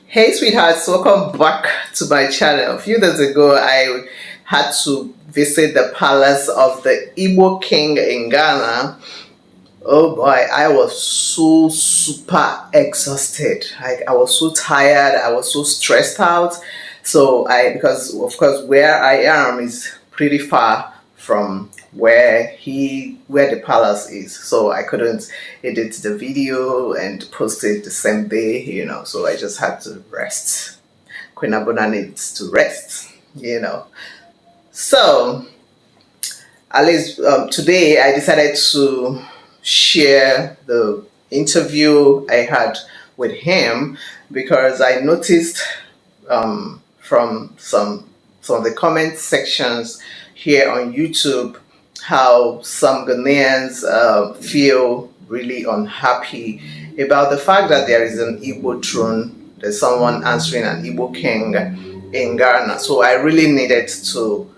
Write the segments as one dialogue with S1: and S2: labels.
S1: Hey sweethearts, welcome back to my channel. A few days ago, I had to visit the palace of the Igbo King in Ghana. Oh boy, I was so super exhausted. Like I was so tired, I was so stressed out. Because of course where I am is pretty far from where the palace is. So I couldn't edit the video and post it the same day. So I just had to rest. Queen Abuna needs to rest. So at least today I decided to share the interview I had with him because I noticed from some of the comment sections here on YouTube how some Ghanaians feel really unhappy about the fact that there is an Igbo throne. There's someone answering an Igbo king in Ghana. So I really needed to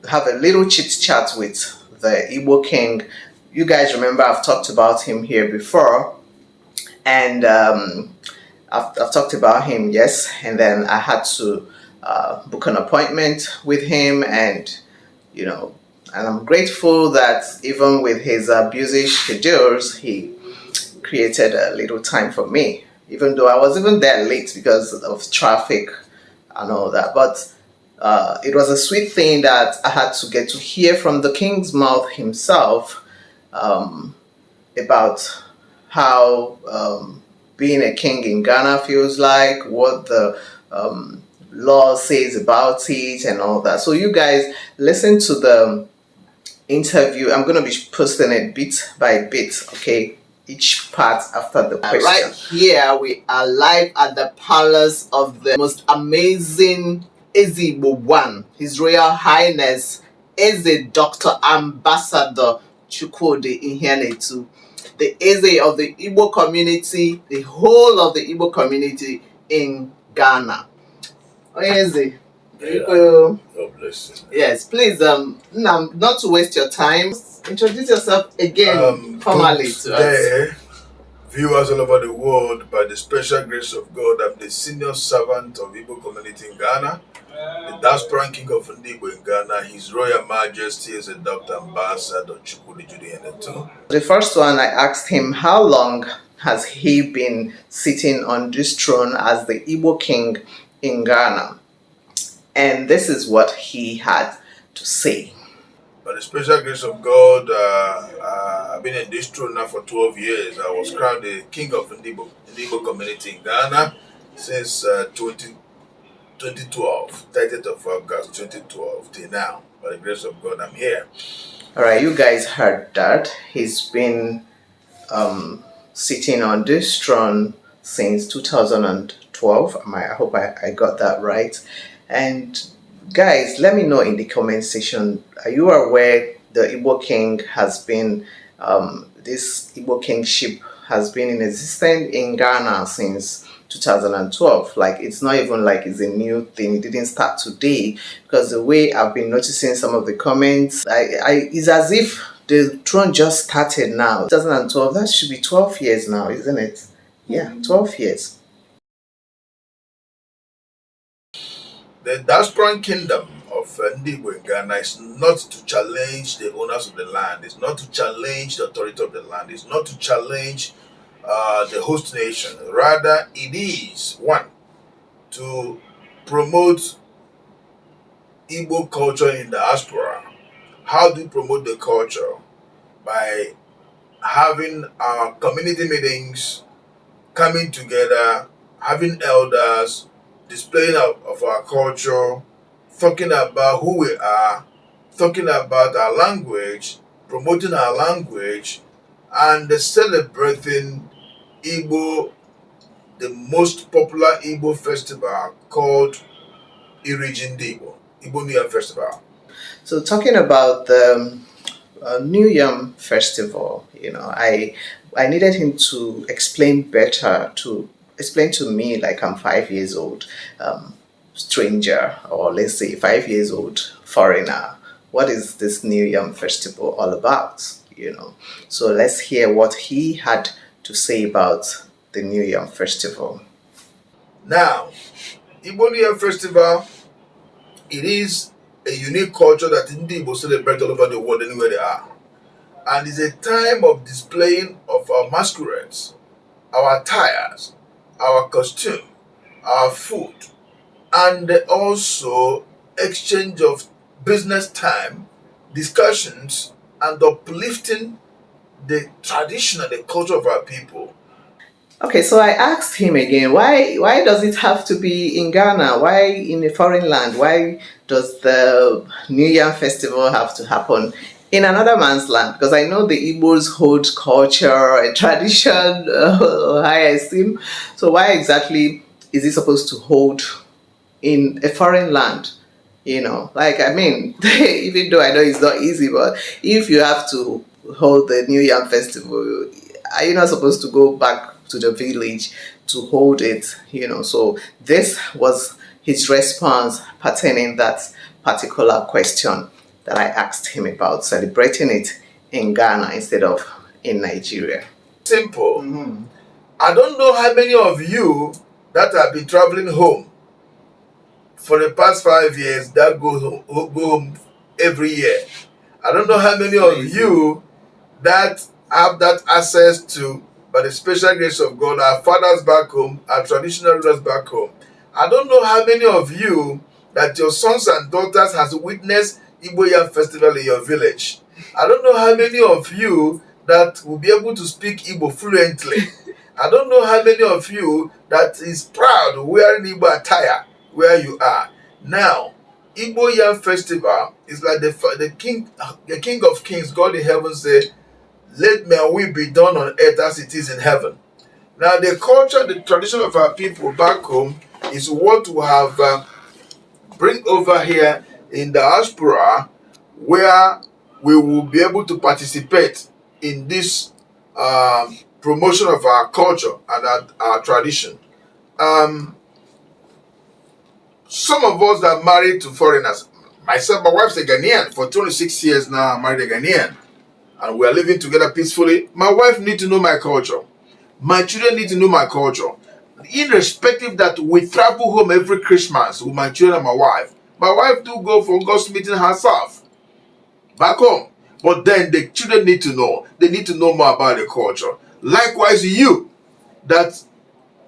S1: have a little chit chat with the Igbo king. You guys remember I've talked about him here before, and I've talked about him, yes, and then I had to book an appointment with him, and I'm grateful that even with his busy schedules, he created a little time for me, even though I was even there late because of traffic and all that. But it was a sweet thing that I had to get to hear from the king's mouth himself about how being a king in Ghana feels like, what the law says about it, and all that. So you guys listen to the interview. I'm going to be posting it bit by bit, okay? Each part after the question. Right here, we are live at the palace of the most amazing Igbo one, His Royal Highness Eze Dr. Ambassador Chukwudi Ihienetu, the Eze of the Igbo community, the whole of the Igbo community in Ghana. Oh, Eze.
S2: God bless you.
S1: Yes, please, now, not to waste your time, introduce yourself again formally to us.
S2: Viewers all over the world, by the special grace of God, I'm the senior servant of Igbo community in Ghana, the diaspora king of Igbo in Ghana. His Royal Majesty is a Dr. Ambassador Chukwudi Ihienetu.
S1: The first one, I asked him how long has he been sitting on this throne as the Igbo king in Ghana. And this is what he had to say.
S2: By the special grace of God, I've been in this throne now for 12 years. I was crowned the king of Igbo community in Ghana since 2012, 30th of August 2012 till now. By the grace of God, I'm here.
S1: All right, you guys heard that. He's been sitting on this throne since 2012. I hope I got that right. And guys, let me know in the comment section, are you aware the Igbo king has been, this Igbo kingship has been in existence in Ghana since 2012. Like, it's not even like it's a new thing. It didn't start today, because the way I've been noticing some of the comments, it's as if the throne just started now. 2012, that should be 12 years now, isn't it? Yeah, 12 years.
S2: The diaspora kingdom of Igbo in Ghana is not to challenge the owners of the land. It's not to challenge the authority of the land. It's not to challenge the host nation. Rather, it is, one, to promote Igbo culture in diaspora. How do you promote the culture? By having our community meetings, coming together, having elders, displaying of our culture, talking about who we are, talking about our language, promoting our language, and celebrating Igbo, the most popular Igbo festival called Igbo New Yam Festival.
S1: So talking about the New Yam Festival, I needed him to explain better, to explain to me like I'm 5 years old, stranger, or let's say 5 years old foreigner. What is this New Yam Festival all about? So let's hear what he had to say about the New Yam Festival.
S2: Now, Igbo New Year Festival, it is a unique culture that Igbo celebrate all over the world anywhere they are. And it's a time of displaying of our masquerades, our attires, our costume, our food, and also exchange of business time, discussions, and uplifting the tradition and the culture of our people.
S1: Okay, so I asked him again, why does it have to be in Ghana? Why in a foreign land? Why does the New Yam Festival have to happen in another man's land? Because I know the Igbos hold culture and tradition high esteem. So why exactly is it supposed to hold in a foreign land? Like, I mean, even though I know it's not easy, but if you have to hold the New Yam Festival, are you not supposed to go back to the village to hold it? So this was his response pertaining that particular question that I asked him about celebrating it in Ghana instead of in Nigeria.
S2: Simple. I don't know how many of you that have been traveling home for the past 5 years that go home every year. I don't know how many of you that have that access to, by the special grace of God, our fathers back home, our traditional rulers back home. I don't know how many of you that your sons and daughters has witnessed Igbo Yam Festival in your village. I don't know how many of you that will be able to speak Igbo fluently. I don't know how many of you that is proud wearing Igbo attire where you are. Now, Igbo Yam Festival is like the king of kings, God in heaven said, let my will be done on earth as it is in heaven. Now, the culture, the tradition of our people back home is what we have bring over here in the diaspora, where we will be able to participate in this promotion of our culture and our tradition. Some of us that are married to foreigners, myself, my wife's a Ghanaian. For 26 years now, I'm married a Ghanaian. And we are living together peacefully. My wife needs to know my culture. My children need to know my culture. Irrespective that we travel home every Christmas with my children and my wife. My wife do go for God's meeting herself back home. But then the children need to know. They need to know more about the culture. Likewise, you that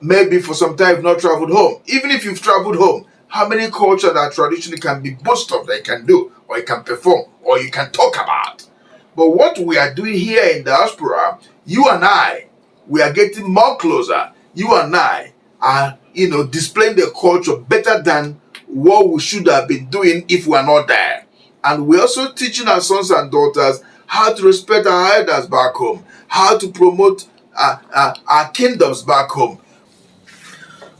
S2: maybe for some time you've not traveled home. Even if you've traveled home, how many culture that traditionally can be boast of that you can do, or you can perform, or you can talk about? But what we are doing here in diaspora, you and I, we are getting more closer. You and I are, displaying the culture better than what we should have been doing if we are not there. And we're also teaching our sons and daughters how to respect our elders back home, how to promote our kingdoms back home.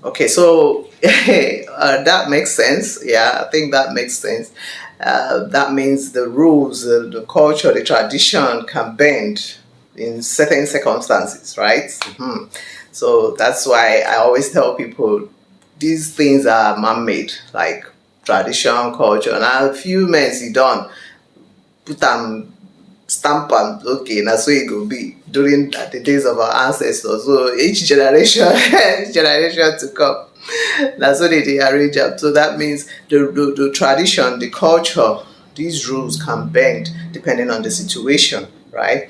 S1: Okay, so that makes sense. Yeah, I think that makes sense. That means the rules, the culture, the tradition can bend in certain circumstances, right? So that's why I always tell people these things are man-made, like tradition, culture. Now, a few men sit down, put them stamp am, okay, na so e go be during the days of our ancestors. So each generation each generation to come, na so they arrange am. So that means the tradition, the culture, these rules can bend depending on the situation, right?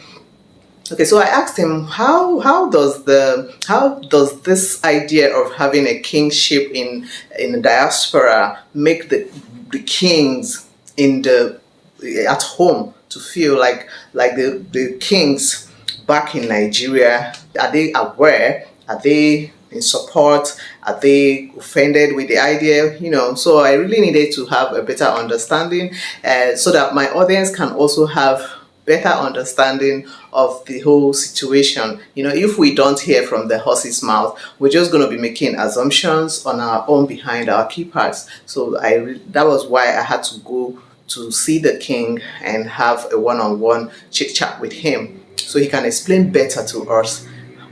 S1: Okay, so I asked him how does this idea of having a kingship in the diaspora make the kings in the at home to feel like the kings back in Nigeria? Are they aware? Are they in support? Are they offended with the idea? So I really needed to have a better understanding, so that my audience can also have better understanding of the whole situation. If we don't hear from the horse's mouth, we're just going to be making assumptions on our own behind our keypads. So that was why I had to go to see the king and have a one-on-one chit chat with him, so he can explain better to us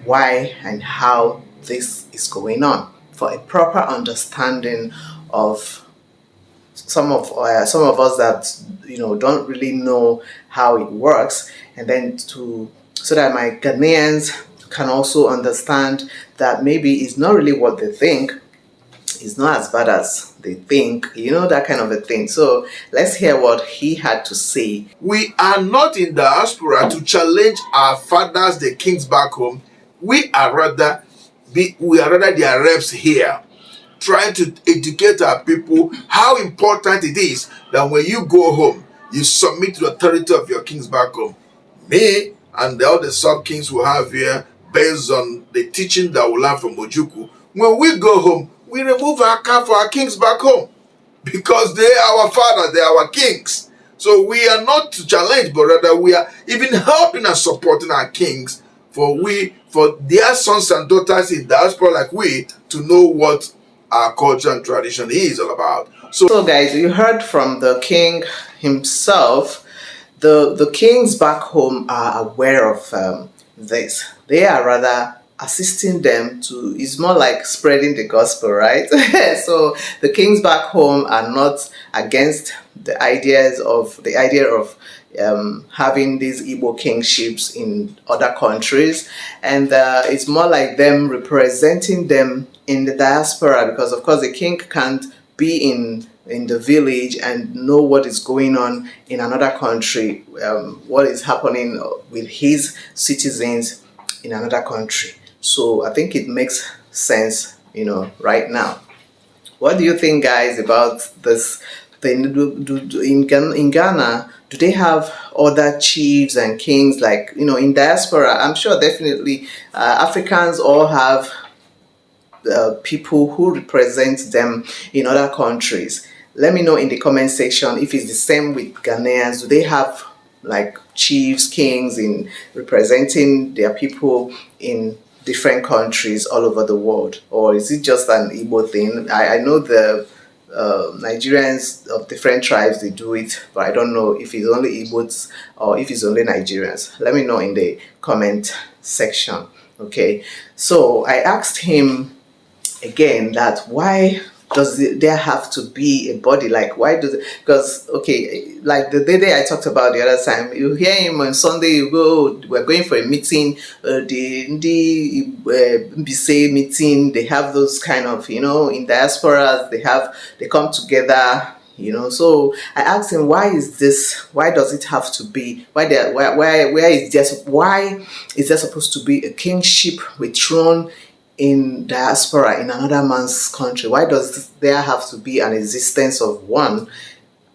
S1: why and how this is going on, for a proper understanding of some of us that don't really know how it works, and then so that my Ghanaians can also understand that maybe it's not really what they think. it's not as bad as they think, that kind of a thing. So let's hear what he had to say.
S2: We are not in diaspora to challenge our fathers, the kings back home. We are rather their reps here, trying to educate our people how important it is that when you go home, you submit to the authority of your kings back home. Me and all the sub-kings we have here, based on the teaching that we learn from Ojuku, when we go home, we remove our cap for our kings back home, because they are our fathers, they are our kings. So we are not to challenge, but rather we are even helping and supporting our kings for their sons and daughters in diaspora like we to know what our culture and tradition is all about.
S1: So guys, you heard from the king himself. The kings back home are aware of this. They are rather assisting them to, it's more like spreading the gospel, right? So the kings back home are not against the idea of having these Igbo kingships in other countries, and it's more like them representing them in the diaspora, because of course the king can't be in the village and know what is going on in another country, what is happening with his citizens in another country. So I think it makes sense, right now. What do you think, guys, about this thing? In Ghana, do they have other chiefs and kings like, in diaspora? I'm sure definitely Africans all have people who represent them in other countries. Let me know in the comment section if it's the same with Ghanaians. Do they have like chiefs, kings in representing their people in different countries all over the world, or is it just an Igbo thing? I know the Nigerians of different tribes, they do it, but I don't know if it's only Igbos or if it's only Nigerians. Let me know in the comment section. Okay, so I asked him again that why does there have to be a body? Like, why does it? Because okay, like the day I talked about the other time, you hear him on Sunday, you go, we're going for a meeting, the Mbise meeting, they have those kind of, in diaspora, they come together, so I asked him, why is this, why does it have to be, where is there, why is there supposed to be a kingship with throne in diaspora in another man's country? Why does there have to be an existence of one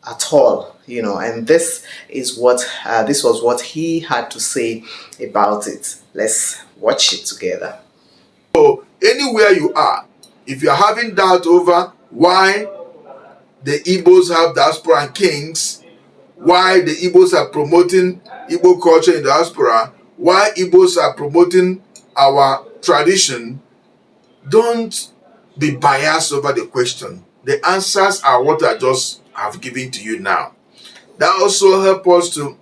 S1: at all? And this was what he had to say about it. Let's watch it together.
S2: So anywhere you are, if you're having doubt over why the Igbos have diaspora and kings, why the Igbos are promoting Igbo culture in diaspora, why Igbos are promoting our tradition, don't be biased over the question. The answers are what I just have given to you now. That also helps us to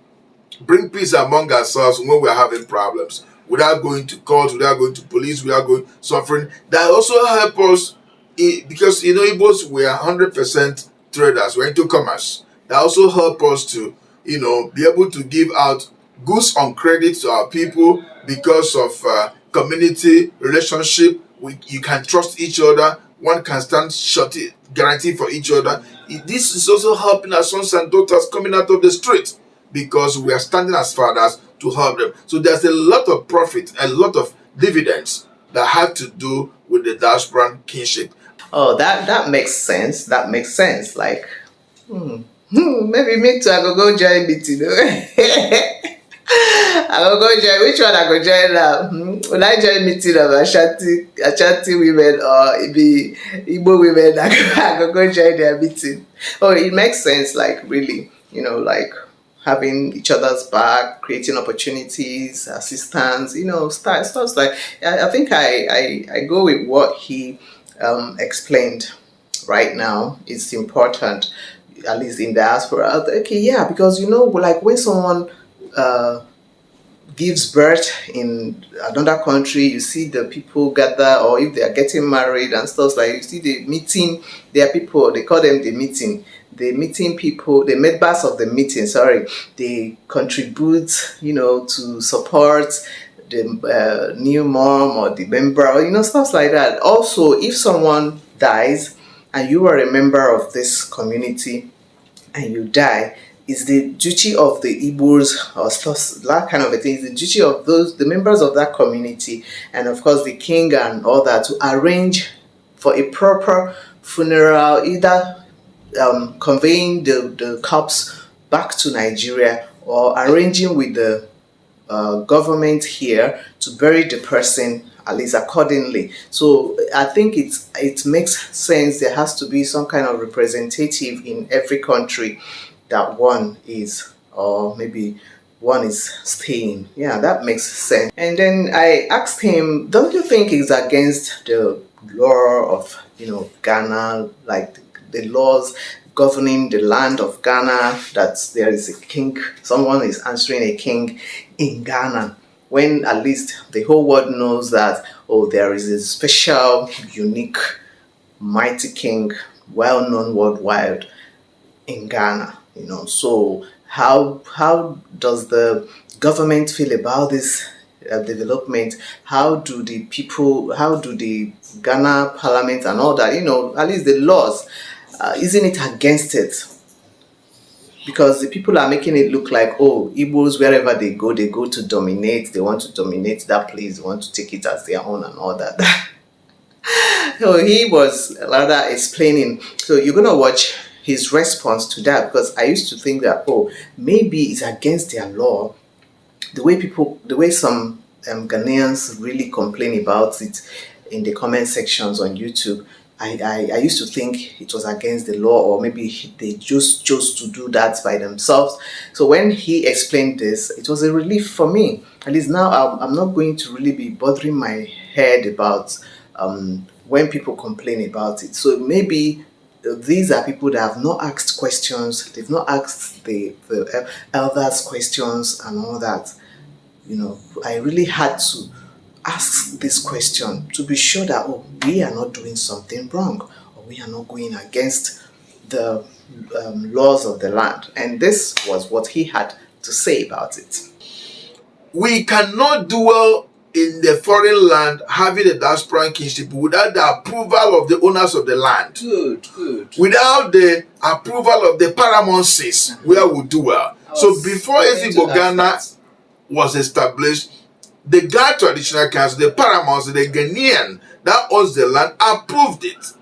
S2: bring peace among ourselves when we're having problems, without going to court, without going to police, without going suffering. That also helps us, because Igbos, we are 100% traders, we're into commerce. That also helps us to be able to give out goods on credit to our people because of community relationship. You can trust each other. One can stand surety, guarantee for each other. This is also helping our sons and daughters coming out of the street, because we are standing as fathers to help them. So there's a lot of profit, a lot of dividends that have to do with the diaspora kingship.
S1: Oh, that makes sense. That makes sense. Like, maybe me too. I go join meeting. I go join. Which one I go join now? Will I join meeting of Ashanti women, or it be Igbo women? I go join their meeting. Oh, it makes sense. Like, really, like having each other's back, creating opportunities, assistance, stuff like. I think I go with what he explained right now. It's important, at least in diaspora. Okay, yeah, because like when someone gives birth in another country, you see the people gather, or if they are getting married and stuff, like you see the meeting, there are people, they call them the meeting people, the members of the meeting, sorry, they contribute, to support the new mom or the member, stuff like that. Also, if someone dies and you are a member of this community and you die, it's the duty of the Igbos or stuff, that kind of a thing. It's the duty of the members of that community, and of course the king and all that, to arrange for a proper funeral, either conveying the corpse back to Nigeria or arranging with the government here to bury the person at least accordingly. So I think it makes sense. There has to be some kind of representative in every country that one is, or maybe one is staying. Yeah, that makes sense. And then I asked him, don't you think it's against the law of Ghana, like the laws governing the land of Ghana, that there is a king, someone is answering a king in Ghana, when at least the whole world knows that, oh, there is a special, unique, mighty king, well known worldwide in Ghana, So how does the government feel about this development? How do the people, how do the Ghana parliament and all that, at least the laws, isn't it against it? Because the people are making it look like, oh, Igbos, wherever they go to dominate. They want to dominate that place. They want to take it as their own and all that. So he was rather explaining. So you're going to watch his response to that, because I used to think that, oh, maybe it's against their law. The way some Ghanaians really complain about it in the comment sections on YouTube, I used to think it was against the law, or maybe they just chose to do that by themselves. So when he explained this, it was a relief for me. At least now I'm not going to really be bothering my head about when people complain about it. So maybe these are people that have not asked questions, they've not asked the elders questions and all that. I really had to ask this question to be sure that, oh, we are not doing something wrong, or we are not going against the laws of the land. And this was what he had to say about it.
S2: We cannot dwell in the foreign land having a diaspora kingship without the approval of the owners of the land.
S1: Good.
S2: Without the approval of the paramountcies where we dwell. So before Igbo Ghana was established, the Ghana Traditional Council, the paramountcy, the Ghanaian that owns the land, approved it,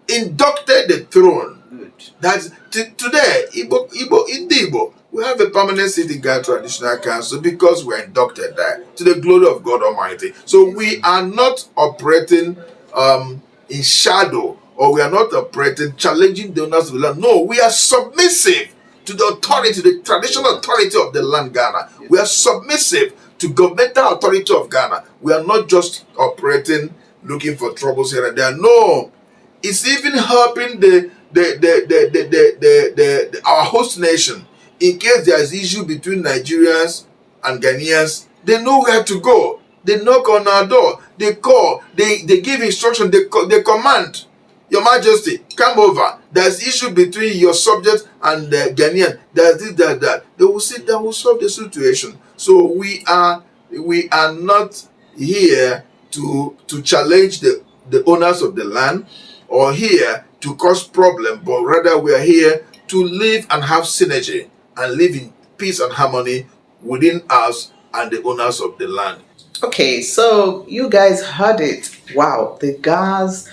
S2: inducted the throne.
S1: Good.
S2: That's today, Igbo, we have a permanent seat in Ghana Traditional Council because we're inducted there to the glory of God Almighty. So we are not operating in shadow, or we are not operating challenging the owners of the land. No, we are submissive to the authority, the traditional authority of the land, Ghana. We are submissive to governmental authority of Ghana. We are not just operating looking for troubles here and there. No, it's even helping our host nation. In case there is issue between Nigerians and Ghanaians, they know where to go. They knock on our door. They call. They give instruction. They command. Your Majesty, come over. There's issue between your subject and the Ghanaian. There's this, that. They will sit down, will solve the situation. So we are not here to challenge the owners of the land, or here to cause problem, but rather we are here to live and have synergy and live in peace and harmony within us and the owners of the land.
S1: Okay, so you guys heard it. Wow, the guys,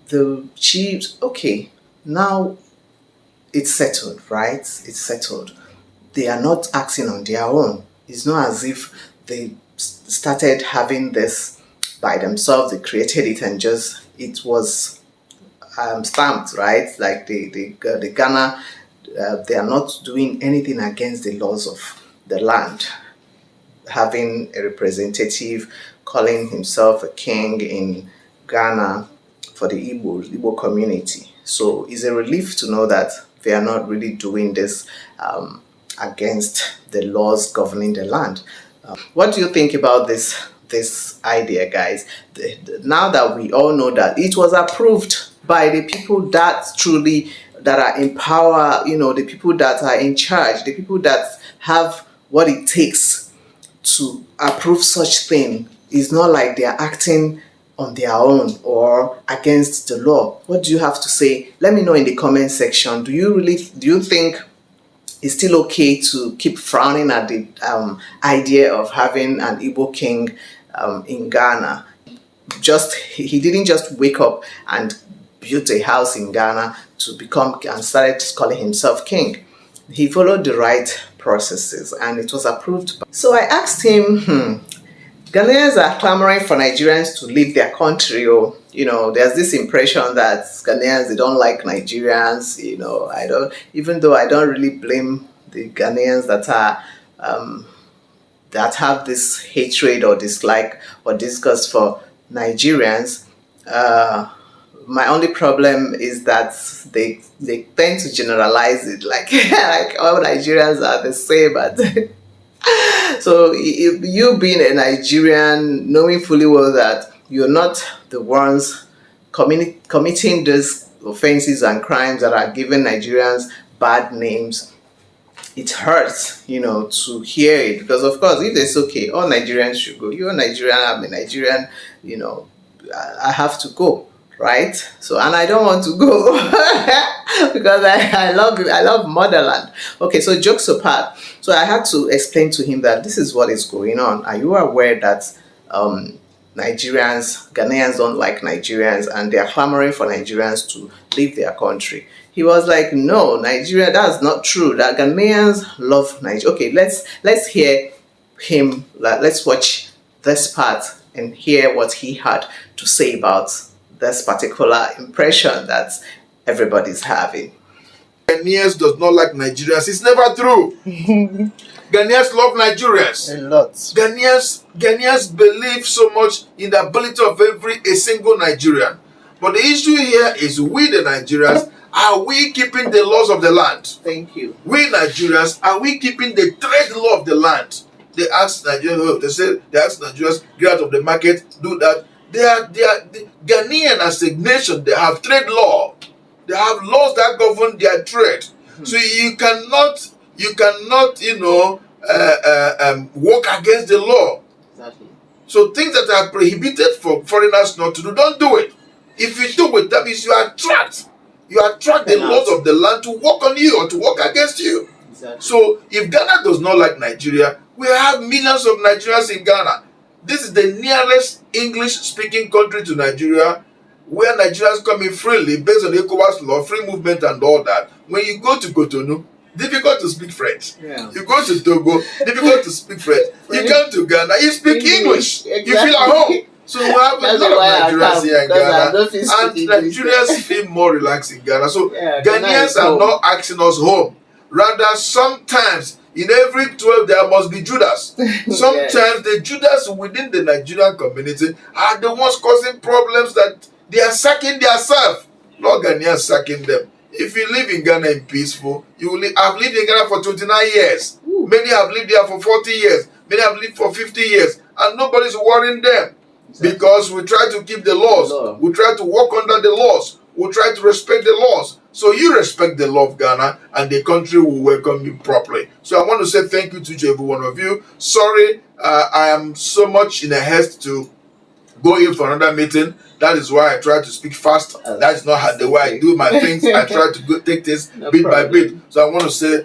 S1: the chiefs. Okay, now it's settled, right? It's settled. They are not acting on their own. It's not as if they started having this by themselves. They created it and just, it was stamped, right? Like the Ghana, they are not doing anything against the laws of the land. Having a representative calling himself a king in Ghana for the Igbo community. So it's a relief to know that they are not really doing this against the laws governing the land. What do you think about this idea, guys? Now that we all know that it was approved by the people that are in power, the people that are in charge, the people that have what it takes to approve such thing. It's not like they are acting on their own or against the law. What do you have to say? Let me know in the comment section. Do you think it's still okay to keep frowning at the idea of having an Igbo king in Ghana? He didn't just wake up and built a house in Ghana to become and started calling himself king. He followed the right processes and it was approved. So I asked him, Ghanaians are clamoring for Nigerians to leave their country. Or, there's this impression that Ghanaians, they don't like Nigerians. Even though I don't really blame the Ghanaians that have this hatred or dislike or disgust for Nigerians. My only problem is that they tend to generalize it like like all Nigerians are the same. But so if you being a Nigerian, knowing fully well that you're not the ones committing these offenses and crimes that are giving Nigerians bad names, it hurts, to hear it. Because of course, if it's okay, all Nigerians should go. You're Nigerian, I'm a Nigerian, I have to go, right? So, and I don't want to go because I love it. I love motherland. Okay, so jokes apart. So I had to explain to him that this is what is going on. Are you aware that Ghanaians don't like Nigerians and they are clamoring for Nigerians to leave their country? He was like, no, Nigeria, that's not true. That Ghanaians love Nigeria. Okay, let's hear him. Let's watch this part and hear what he had to say about this particular impression that everybody's having.
S2: Ghanaians does not like Nigerians. It's never true. Ghanaians love Nigerians.
S1: A lot.
S2: Ghanaians believe so much in the ability of a single Nigerian. But the issue here is we the Nigerians, are we keeping the laws of the land?
S1: Thank you.
S2: We Nigerians, are we keeping the trade law of the land? They ask Nigerians, they ask Nigerians, get out of the market, do that. They are Ghanaian as a nation, they have trade law. They have laws that govern their trade. So you cannot, work against the law.
S1: Exactly.
S2: So things that are prohibited for foreigners not to do, don't do it. If you do it, that means you attract the laws of the land to work on you or to work against you.
S1: Exactly.
S2: So if Ghana does not like Nigeria, we have millions of Nigerians in Ghana. This is the nearest English-speaking country to Nigeria, where Nigerians come in freely based on ECOWAS law, free movement and all that. When you go to Cotonou, difficult to speak French.
S1: Yeah.
S2: You go to Togo, difficult to speak French. You come to Ghana, you speak English.
S1: Exactly.
S2: You feel at home. So we have a lot of Nigerians here in Ghana, and Nigerians feel more relaxed in Ghana. So Ghanaians are not asking us home. Rather, sometimes in every 12 there must be Judas. Sometimes the Judas within the Nigerian community are the ones causing problems that they are sacking themselves. Not Ghanaians sacking them. If you live in Ghana in peaceful, I've lived in Ghana for 29 years. Ooh. Many have lived there for 40 years. Many have lived for 50 years. And nobody's worrying them. Exactly. Because we try to keep the laws. We try to work under the laws. We try to respect the laws. So you respect the law of Ghana and the country will welcome you properly. So I want to say thank you to each every one of you. Sorry, I am so much in a haste to go in for another meeting. That is why I try to speak fast. That is not the way I do my things. I try to take this bit by bit. So I want to say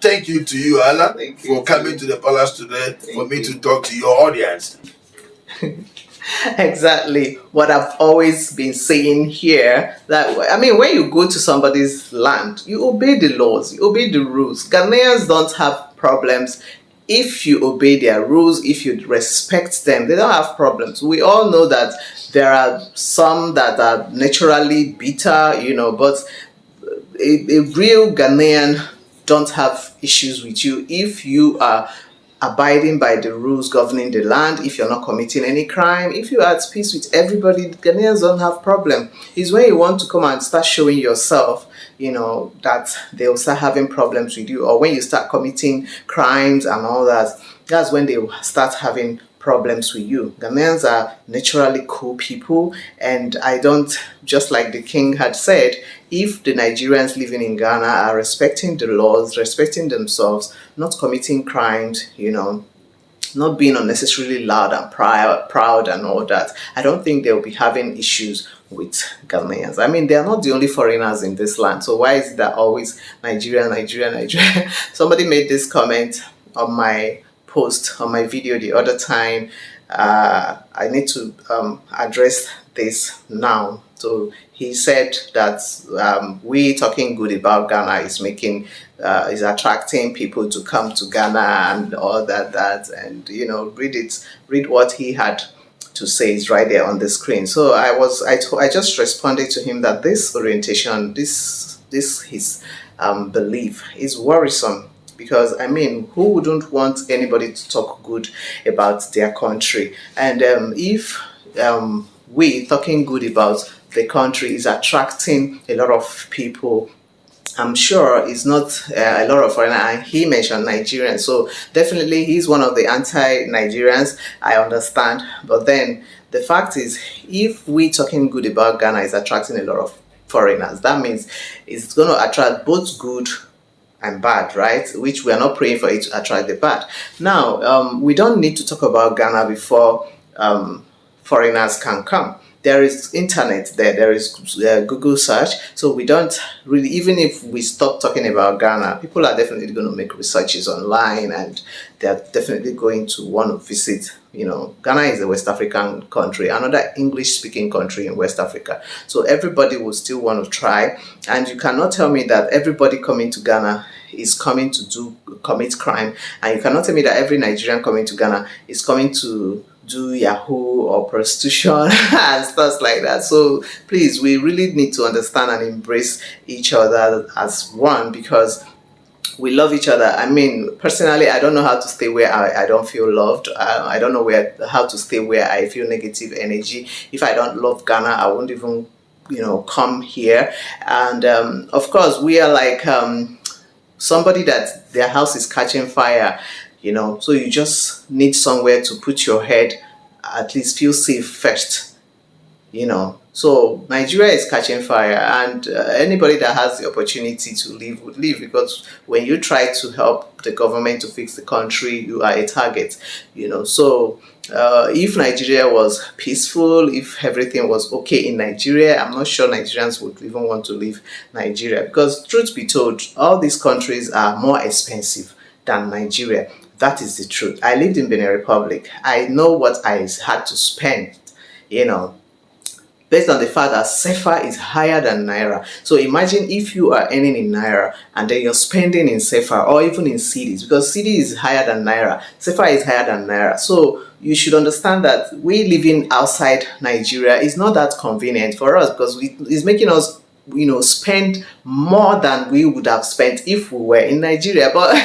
S2: thank you to you, Allah, for coming to the palace today for me to talk to your audience.
S1: Exactly what I've always been saying here, that when you go to somebody's land, you obey the laws, you obey the rules. Ghanaians don't have problems if you obey their rules, if you respect them. They don't have problems. We all know that there are some that are naturally bitter, but a real Ghanaian don't have issues with you if you are abiding by the rules governing the land, if you're not committing any crime, if you're at peace with everybody. Ghanaians don't have problem. It's when you want to come and start showing yourself, that they'll start having problems with you, or when you start committing crimes and all that, that's when they will start having problems with you. Ghanaians are naturally cool people, and I don't, just like the king had said, if the Nigerians living in Ghana are respecting the laws, respecting themselves, not committing crimes, not being unnecessarily loud and proud and all that, I don't think they'll be having issues with Ghanaians. I mean, they are not the only foreigners in this land. So why is it that always Nigeria, Nigeria, Nigeria? Somebody made this comment on my post, on my video the other time. I need to address this now. So he said that we talking good about Ghana is making is attracting people to come to Ghana and all that, and read what he had to say is right there on the screen. So I just responded to him that this orientation, this his belief is worrisome, because I mean, who wouldn't want anybody to talk good about their country? And if we talking good about the country is attracting a lot of people, I'm sure it's not a lot of foreigners. And he mentioned Nigerians, so definitely he's one of the anti-Nigerians. I understand, but then the fact is, if we talking good about Ghana is attracting a lot of foreigners, that means it's going to attract both good and bad, right? Which we are not praying for it to attract the bad. Now, we don't need to talk about Ghana before foreigners can come. There is internet there is Google search, so we don't really, even if we stop talking about Ghana, people are definitely going to make researches online, and they're definitely going to want to visit. Ghana is a West African country, another English speaking country in West Africa, so everybody will still want to try. And you cannot tell me that everybody coming to Ghana is coming to commit crime, and you cannot tell me that every Nigerian coming to Ghana is coming to do Yahoo or prostitution and stuff like that. So please, we really need to understand and embrace each other as one, because we love each other. I mean, personally, I don't know how to stay where I don't feel loved. I don't know how to stay where I feel negative energy. If I don't love Ghana, I won't even come here. And of course, we are like somebody that their house is catching fire. So you just need somewhere to put your head, at least feel safe first. So Nigeria is catching fire, and anybody that has the opportunity to leave would leave, because when you try to help the government to fix the country, you are a target. So if Nigeria was peaceful, if everything was okay in Nigeria, I'm not sure Nigerians would even want to leave Nigeria, because truth be told, all these countries are more expensive than Nigeria. That is the truth. I lived in Benin Republic. I know what I had to spend, based on the fact that Sefa is higher than Naira. So imagine if you are earning in Naira and then you're spending in Sefa, or even in cities, because city is higher than Naira, Sefa is higher than Naira. So you should understand that we living outside Nigeria is not that convenient for us, because it's making us spend more than we would have spent if we were in Nigeria. But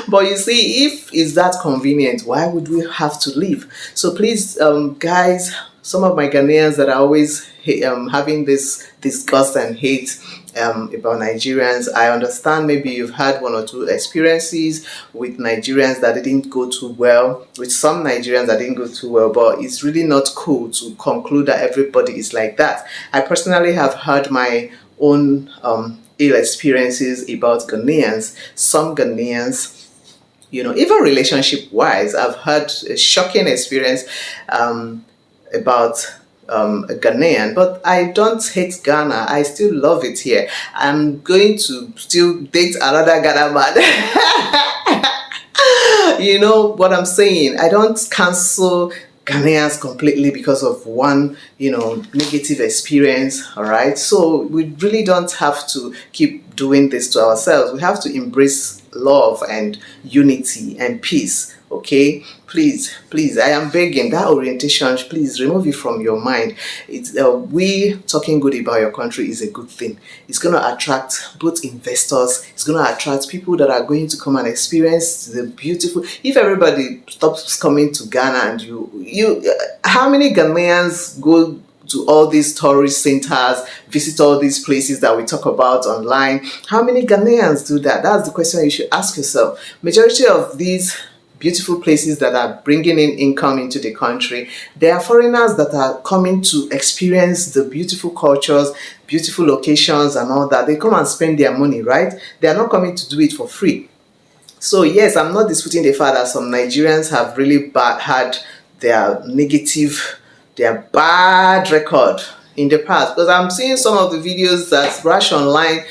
S1: but you see, if it's that convenient, why would we have to leave? So please, guys, some of my Ghanaians that are always having this disgust and hate about Nigerians, I understand maybe you've had one or two experiences with Nigerians that didn't go too well, with some Nigerians that didn't go too well, but it's really not cool to conclude that everybody is like that. I personally have had my own ill experiences about Ghanaians. Some Ghanaians, even relationship wise, I've had a shocking experience about a Ghanaian, but I don't hate Ghana. I still love it here. I'm going to still date another Ghana man. You know what I'm saying? I don't cancel Ghanaians completely because of one, negative experience. All right. So we really don't have to keep doing this to ourselves. We have to embrace love and unity and peace. Okay, please, I am begging, that orientation, please remove it from your mind. It's we talking good about your country is a good thing. It's going to attract both investors. It's going to attract people that are going to come and experience the beautiful. If everybody stops coming to Ghana, and how many Ghanaians go to all these tourist centers, visit all these places that we talk about online? How many Ghanaians do that? That's the question you should ask yourself. Majority of these beautiful places that are bringing in income into the country, there are foreigners that are coming to experience the beautiful cultures, beautiful locations and all that. They come and spend their money, right? They are not coming to do it for free. So yes, I'm not disputing the fact that some Nigerians have really had their bad record in the past. Because I'm seeing some of the videos that Rush Online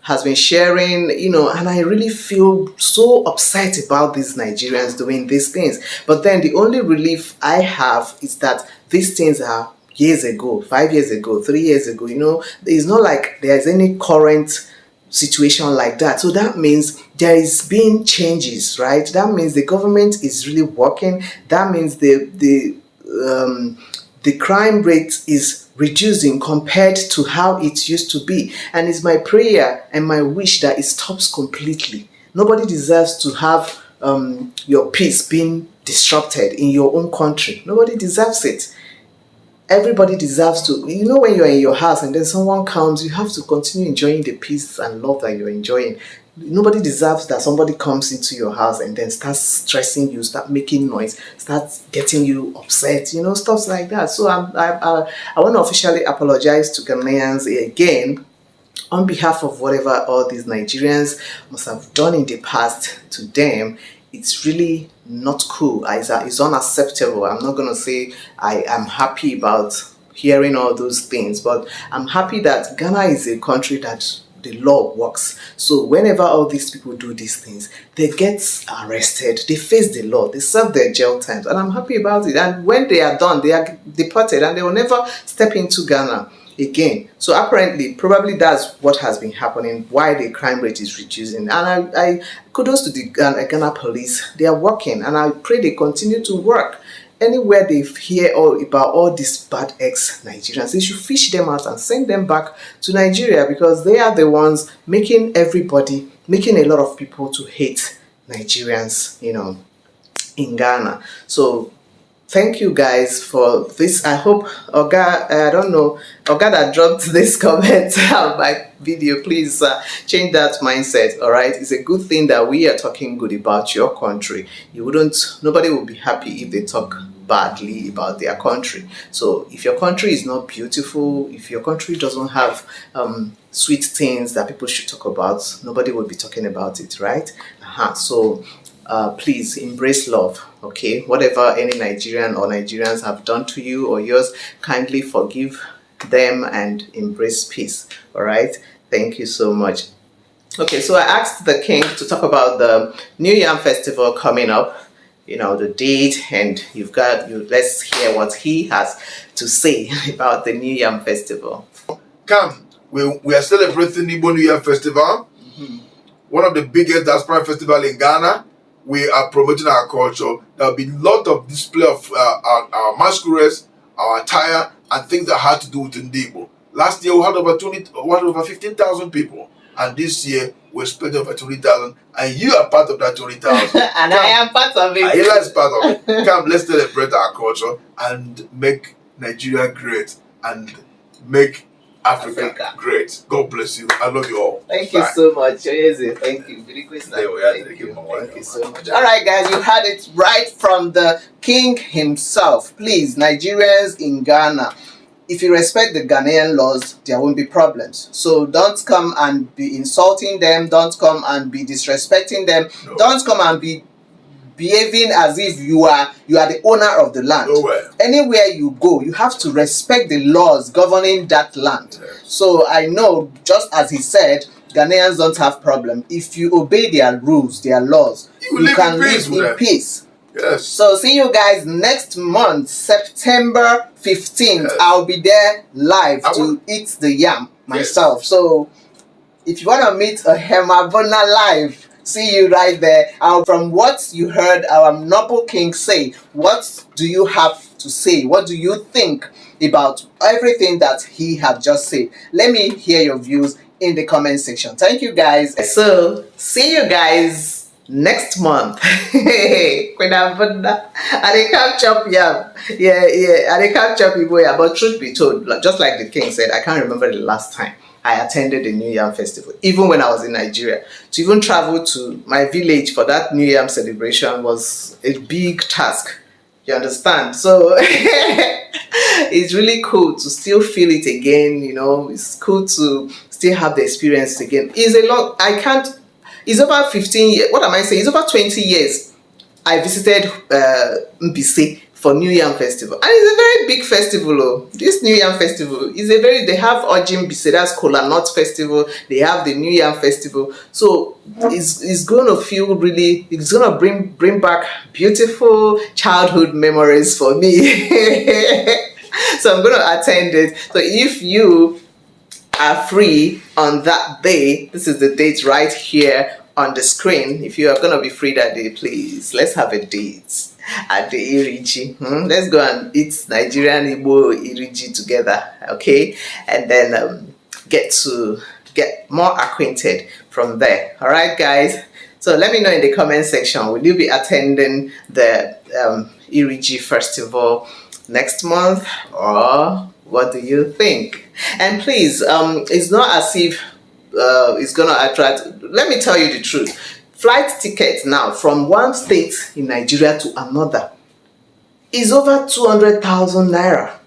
S1: has been sharing, and I really feel so upset about these Nigerians doing these things. But then the only relief I have is that these things are years ago, 5 years ago, 3 years ago. It's not like there's any current situation like that. So that means there is being changes, right? That means the government is really working. That means the crime rate is reducing compared to how it used to be. And it's my prayer and my wish that it stops completely. Nobody deserves to have your peace being disrupted in your own country. Nobody deserves it. Everybody deserves to, when you're in your house and then someone comes, you have to continue enjoying the peace and love that you're enjoying. Nobody deserves that somebody comes into your house and then starts stressing you, start making noise, starts getting you upset, stuff like that. So I want to officially apologize to Ghanaians again on behalf of whatever all these Nigerians must have done in the past to them. It's really not cool. It's unacceptable. I'm not going to say I am happy about hearing all those things, but I'm happy that Ghana is a country that the law works. So whenever all these people do these things, they get arrested, they face the law, they serve their jail times, and I'm happy about it. And when they are done, they are deported and they will never step into Ghana again. So apparently, probably that's what has been happening, why the crime rate is reducing. And I kudos to the Ghana police. They are working, and I pray they continue to work. Anywhere they hear about all these bad ex-Nigerians, they should fish them out and send them back to Nigeria, because they are the ones making a lot of people to hate Nigerians, in Ghana. So thank you guys for this. I hope I don't know, Oga that dropped this comment on my video, please change that mindset. All right, it's a good thing that we are talking good about your country. Nobody will be happy if they talk badly about their country. So if your country is not beautiful, if your country doesn't have sweet things that people should talk about, nobody will be talking about it, right? So please embrace love, okay? Whatever any Nigerian or Nigerians have done to you or yours, kindly forgive them and embrace peace. All right, thank you so much. Okay, so I asked the king to talk about the New Yam Festival coming up, the date, and let's hear what he has to say about the New Yam Festival.
S2: Come, we are celebrating the Igbo New Year Festival, one of the biggest diaspora festival in Ghana. We are promoting our culture. There will be a lot of display of our masquerades, our attire, and things that had to do with Igbo. Last year we had over 15,000 people, and this year we're spending over 20,000, and you are part of that 20,000.
S1: And I am part of it.
S2: Ayla is part of it. Come, let's celebrate our culture and make Nigeria great and make Africa great. God bless you. I love you all.
S1: Thank you so much. Thank you. Thank you so much. All right, guys, you had it right from the king himself. Please, Nigerians in Ghana, if you respect the Ghanaian laws, there won't be problems. So don't come and be insulting them. Don't come and be disrespecting them. No. Don't come and be behaving as if you are the owner of the land.
S2: Nowhere.
S1: Anywhere you go, you have to respect the laws governing that land. Yes. So I know, just as he said, Ghanaians don't have problem. If you obey their rules, their laws, you can live in peace.
S2: Yes.
S1: So see you guys next month, September 15th. Yes. I'll be there live to eat the yam myself. Yes. So if you want to meet a Hemabona live, see you right there. From what you heard our noble king say, what do you have to say? What do you think about everything that he had just said? Let me hear your views in the comment section. Thank you guys. So see you guys next month. I can't chop yam. I can't chop Igbo yam. But truth be told, just like the king said, I can't remember the last time I attended the New Yam Festival, even when I was in Nigeria. To even travel to my village for that New Yam celebration was a big task. You understand? So it's really cool to still feel it again. It's cool to still have the experience again. It's a lot. It's over 15 years. What am I saying? It's over 20 years I visited Mbise for New Yam Festival. And it's a very big festival. Oh. This New Yam Festival is a very, they have Ojim Mbise, that's Kola Nut Festival. They have the New Yam Festival. So it's going to feel really, it's going to bring back beautiful childhood memories for me. So I'm going to attend it. So if you are free on that day, this is the date right here on the screen. If you are going to be free that day, please, let's have a date at the Iriji. Let's go and eat Nigerian Igbo Iriji together, okay? And then get more acquainted from there. All right, guys? So let me know in the comment section, will you be attending the Iriji Festival next month, or what do you think? And please, it's not as if it's gonna attract. Let me tell you the truth. Flight tickets now from one state in Nigeria to another is over 200,000 naira,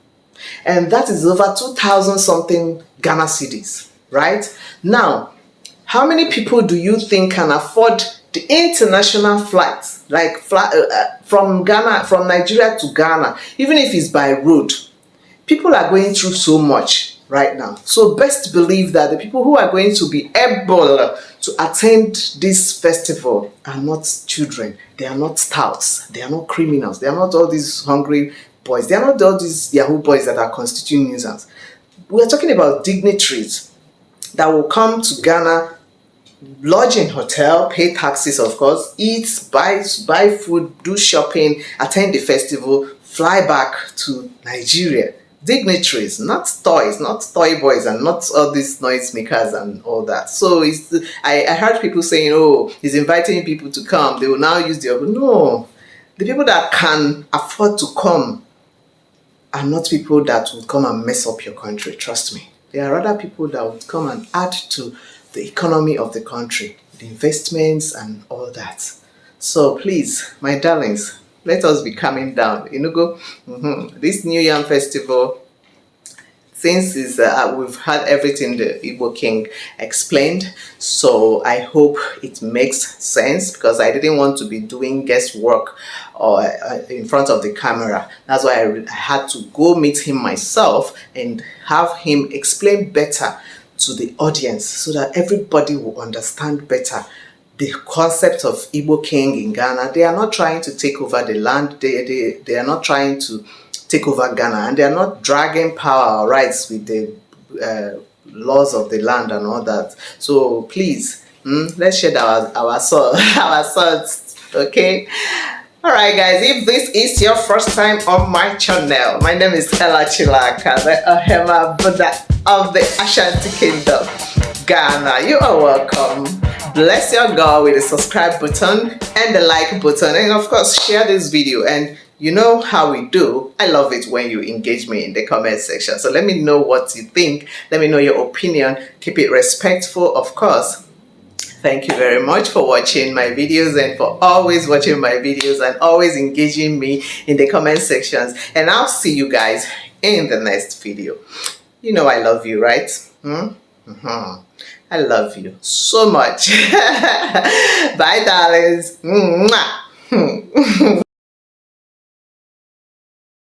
S1: and that is over 2,000 something Ghana cedis, right? Now, how many people do you think can afford the international flights, like from Nigeria to Ghana, even if it's by road? People are going through so much right now. So best believe that the people who are going to be able to attend this festival are not children. They are not touts. They are not criminals. They are not all these hungry boys. They are not all these Yahoo boys that are constituting nuisance. We are talking about dignitaries that will come to Ghana, lodge in hotel, pay taxes, of course, eat, buy food, do shopping, attend the festival, fly back to Nigeria. Dignitaries, not toys, not toy boys, and not all these noisemakers and all that. So I heard people saying, oh, he's inviting people to come, they will now use the other. No, the people that can afford to come are not people that will come and mess up your country. Trust me. There are other people that would come and add to the economy of the country, the investments and all that. So please, my darlings, let us be calming down. This New Yam Festival, since we've had everything the Igbo King explained, so I hope it makes sense, because I didn't want to be doing guesswork or in front of the camera. That's why I had to go meet him myself and have him explain better to the audience, so that everybody will understand better the concept of Igbo King in Ghana. They are not trying to take over the land. They are not trying to take over Ghana, and they are not dragging power or rights with the laws of the land and all that. So please, let's shed our soul, our swords, okay? All right, guys, if this is your first time on my channel, my name is Ella Chilaka, the Ohema Buddha of the Ashanti Kingdom, Ghana. You are welcome. Bless your God with the subscribe button and the like button, and of course share this video. And you know how we do, I love it when you engage me in the comment section. So let me know what you think, let me know your opinion, keep it respectful, of course. Thank you very much for watching my videos, and for always watching my videos and always engaging me in the comment sections. And I'll see you guys in the next video. You know I love you, right? I love you so much. Bye, darlings. Mwah.